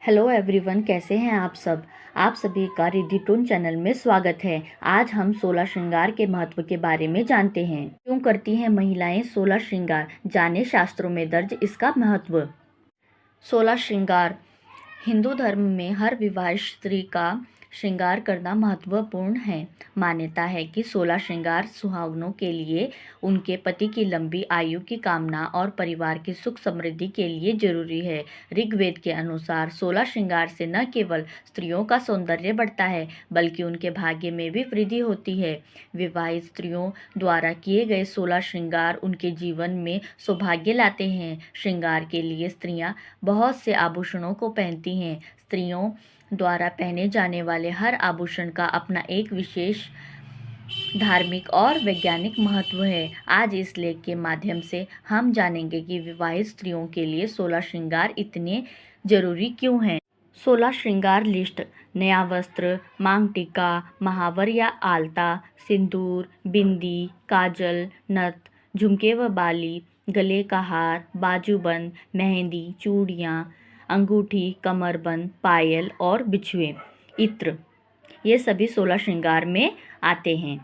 Hello everyone, कैसे हैं आप सब। आप सभी का रिद्धि टोन चैनल में स्वागत है। आज हम 16 श्रृंगार के महत्व के बारे में जानते हैं। क्यों करती हैं महिलाएं 16 श्रृंगार, जाने शास्त्रों में दर्ज इसका महत्व। 16 श्रृंगार। हिंदू धर्म में हर विवाहित स्त्री का श्रृंगार करना महत्वपूर्ण है। मान्यता है कि 16 श्रृंगार सुहागनों के लिए उनके पति की लंबी आयु की कामना और परिवार की सुख समृद्धि के लिए जरूरी है। ऋग्वेद के अनुसार 16 श्रृंगार से न केवल स्त्रियों का सौंदर्य बढ़ता है बल्कि उनके भाग्य में भी वृद्धि होती है। विवाहित स्त्रियों द्वारा किए गए 16 श्रृंगार उनके जीवन में सौभाग्य लाते हैं। श्रृंगार के लिए स्त्रियां बहुत से आभूषणों को पहनती हैं। स्त्रियों द्वारा पहने जाने वाले हर आभूषण का अपना एक विशेष धार्मिक और वैज्ञानिक महत्व है। आज इस लेख के माध्यम से हम जानेंगे कि विवाहित स्त्रियों के लिए 16 श्रृंगार इतने जरूरी क्यों हैं। 16 श्रृंगार लिस्ट। नया वस्त्र, मांग टीका, महावर या आलता, सिंदूर, बिंदी, काजल, नथ, झुमके व बाली, गले का हार, बाजूबंद, मेहंदी, चूड़ियाँ, अंगूठी, कमरबंद, पायल और बिछुए, इत्र, ये सभी 16 श्रृंगार में आते हैं।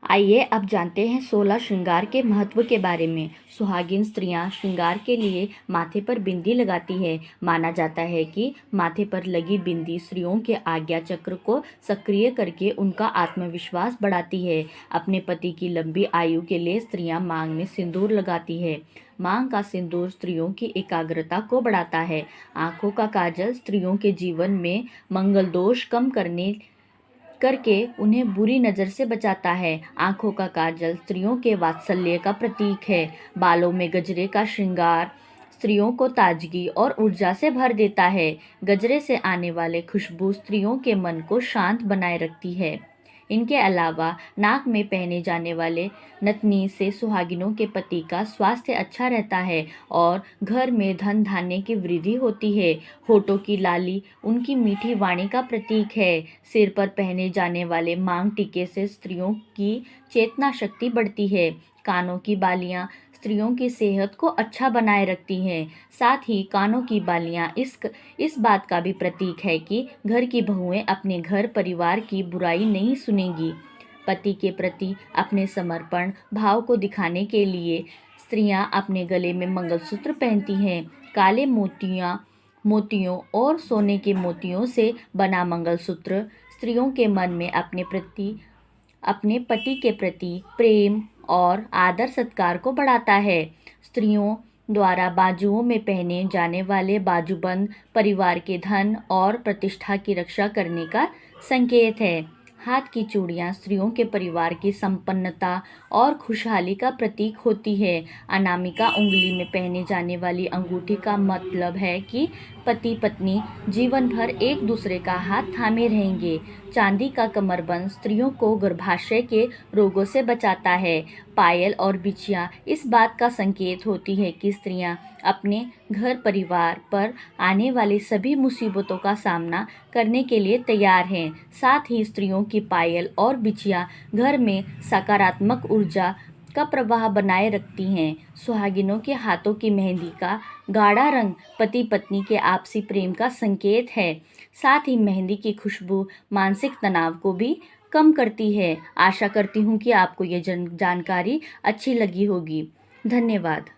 आइए अब जानते हैं 16 श्रृंगार के महत्व के बारे में। सुहागिन स्त्रियां श्रृंगार के लिए माथे पर बिंदी लगाती है। माना जाता है कि माथे पर लगी बिंदी स्त्रियों के आज्ञा चक्र को सक्रिय करके उनका आत्मविश्वास बढ़ाती है। अपने पति की लंबी आयु के लिए स्त्रियां मांग में सिंदूर लगाती है। मांग का सिंदूर स्त्रियों की एकाग्रता को बढ़ाता है। आंखों का काजल स्त्रियों के जीवन में मंगल दोष कम करके उन्हें बुरी नज़र से बचाता है। आंखों का काजल स्त्रियों के वात्सल्य का प्रतीक है। बालों में गजरे का श्रृंगार स्त्रियों को ताजगी और ऊर्जा से भर देता है। गजरे से आने वाले खुशबू स्त्रियों के मन को शांत बनाए रखती है। इनके अलावा नाक में पहने जाने वाले नथनी से सुहागिनों के पति का स्वास्थ्य अच्छा रहता है और घर में धन धान्य की वृद्धि होती है। होठों की लाली उनकी मीठी वाणी का प्रतीक है। सिर पर पहने जाने वाले मांग टीके से स्त्रियों की चेतना शक्ति बढ़ती है। कानों की बालियां स्त्रियों की सेहत को अच्छा बनाए रखती हैं। साथ ही कानों की बालियां इस बात का भी प्रतीक है कि घर की बहुएं अपने घर परिवार की बुराई नहीं सुनेंगी। पति के प्रति अपने समर्पण भाव को दिखाने के लिए स्त्रियां अपने गले में मंगलसूत्र पहनती हैं। काले मोतियों और सोने के मोतियों से बना मंगलसूत्र स्त्रियों के मन में अपने पति के प्रति प्रेम और आदर सत्कार को बढ़ाता है। स्त्रियों द्वारा बाजुओं में पहने जाने वाले बाजूबंद परिवार के धन और प्रतिष्ठा की रक्षा करने का संकेत है। हाथ की चूड़ियां स्त्रियों के परिवार की संपन्नता और खुशहाली का प्रतीक होती है। अनामिका उंगली में पहने जाने वाली अंगूठी का मतलब है कि पति पत्नी जीवन भर एक दूसरे का हाथ थामे रहेंगे। चांदी का कमरबंद स्त्रियों को गर्भाशय के रोगों से बचाता है। पायल और बिछिया इस बात का संकेत होती है कि स्त्रियां अपने घर परिवार पर आने वाली सभी मुसीबतों का सामना करने के लिए तैयार हैं। साथ ही स्त्रियों की पायल और बिछिया घर में सकारात्मक ऊर्जा का प्रवाह बनाए रखती हैं। सुहागिनों के हाथों की मेहंदी का गाढ़ा रंग पति पत्नी के आपसी प्रेम का संकेत है। साथ ही मेहंदी की खुशबू मानसिक तनाव को भी कम करती है। आशा करती हूँ कि आपको ये जानकारी अच्छी लगी होगी। धन्यवाद।